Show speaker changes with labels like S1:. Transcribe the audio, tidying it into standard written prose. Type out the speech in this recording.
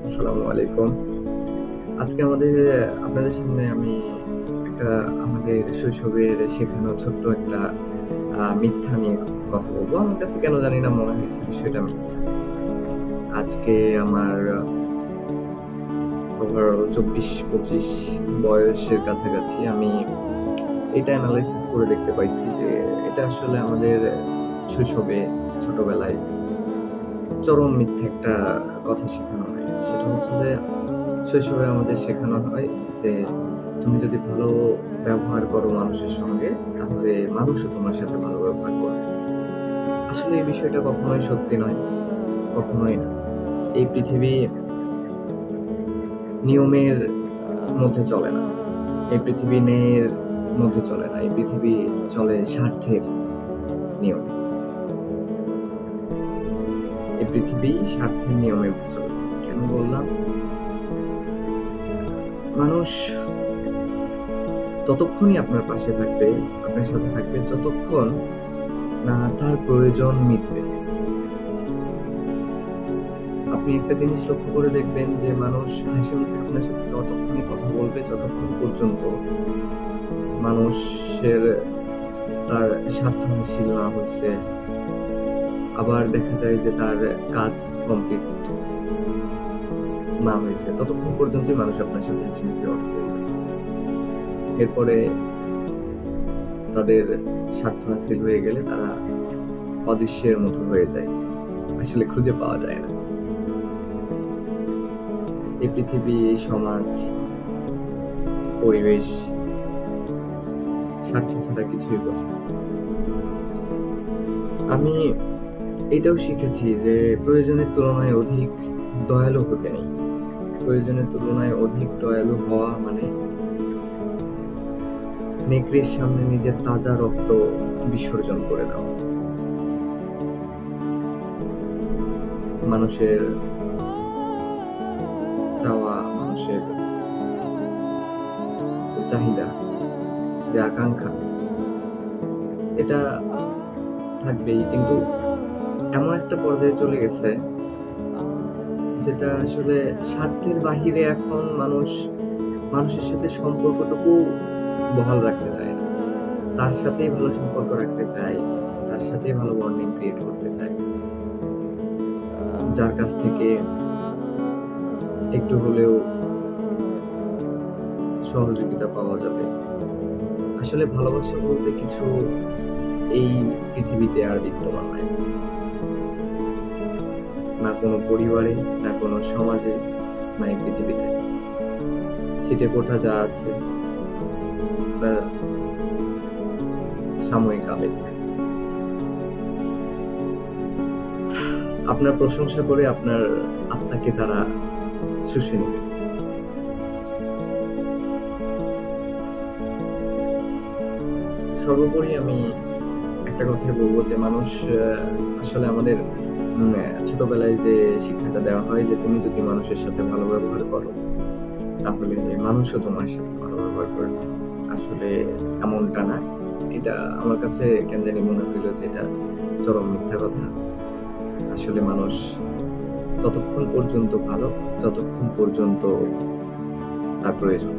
S1: আসসালামু আলাইকুম। আজকে আপনাদের সামনে আমি একটা আমাদের শৈশবের শেখানো ছোট্ট একটা মিথ্যা নিয়ে কথা বলবো। আমার কাছে কেন জানি না মনে হয়েছে বিষয়টা মিথ্যা। আজকে আমার ওভারঅল ২৪-২৫ বয়সের কাছাকাছি। আমি এটা এনালাইসিস করে দেখতে পাইছি যে এটা আসলে আমাদের শৈশবে, ছোটবেলায় চরম মিথ্যা একটা কথা শেখানো হয়। সেটা হচ্ছে যে শৈশবে আমাদের শেখানো হয় যে, তুমি যদি ভালো ব্যবহার করো মানুষের সঙ্গে, তাহলে মানুষও তোমার সাথে ভালো ব্যবহার করবে। আসলে এই বিষয়টা কখনোই সত্যি নয়, কখনোই না। এই পৃথিবী নিয়মের মধ্যে চলে না। এই পৃথিবী ন্যায়ের মধ্যে চলে না। এই পৃথিবী চলে স্বার্থের নিয়মে। এই পৃথিবী স্বার্থের নিয়মে চলে। কেন বললাম? মানুষ ততক্ষণই আপনার পাশে থাকবে, আপনার সাথে থাকবে যতক্ষণ না তার প্রয়োজন মিটবে। আপনি একটা জিনিস লক্ষ্য করে দেখবেন যে মানুষ হাসিমুখে আপনার সাথে ততক্ষণই কথা বলবে যতক্ষণ পর্যন্ত মানুষের তার স্বার্থ হাসিল না হইছে। আবার দেখা যায় যে তার কাজ কমপ্লিট না হইছে। ততক্ষণ পর্যন্তই মানুষ আপনার সাথে হাসিমুখে কথা বলবে। এরপরে তাদের স্বার্থ হাসিল হয়ে গেলে তারা অদৃশ্যের মতো হয়ে যায়। আসলে খুঁজে পাওয়া যায় না। এই পৃথিবী, এই সমাজ, পরিবেশ স্বার্থ ছাড়া কিছুই বোঝে না। আমি এটাও শিখেছি যে প্রয়োজনের তুলনায় অধিক দয়ালু হতে নেই। প্রয়োজনের তুলনায় অধিক দয়ালু হওয়া মানে নেকড়ের সামনে নিজের তাজা রক্ত বিসর্জন করে দেওয়া। মানুষের চাওয়া, মানুষের চাহিদা, যে আকাঙ্ক্ষা, এটা থাকবেই, কিন্তু এমন একটা পর্যায়ে চলে গেছে যেটা আসলে স্বার্থের বাহিরে এখন মানুষের সাথে সম্পর্কটুকু বহাল রাখতে চায় না। তার সাথেই ভালো সম্পর্ক রাখতে চায়, তার সাথেই ভালো বন্ডিং ক্রিয়েট করতে চায়। যার কাছ থেকে একটু হলেও সহযোগিতা পাওয়া যাবে। আসলে ভালোবাসা বলতে কিছু এই পৃথিবীতে আর বিদ্যমান নাই। না কোনো পরিবারে, না কোনো সমাজে, না এই পৃথিবীতে। ছিটেফোঁটা যা আছে তা সাময়িক আবেগ। আপনার প্রশংসা করে আপনার আত্মাকে তারা শুষে নেবে। সর্বোপরি আমি একটা কথাই বলবো যে মানুষ আসলে আমাদের ছোটবেলায় যে শিক্ষাটা দেওয়া হয় যে তুমি যদি মানুষের সাথে ভালো ব্যবহার করো, তাহলে মানুষও তোমার সাথে ভালো ব্যবহার করবে। আসলে এমনটা না। এটা আমার কাছে কেন জানি মনে হইল যে এটা চরম মিথ্যা কথা। আসলে মানুষ ততক্ষণ পর্যন্ত ভালো যতক্ষণ পর্যন্ত তার প্রয়োজন।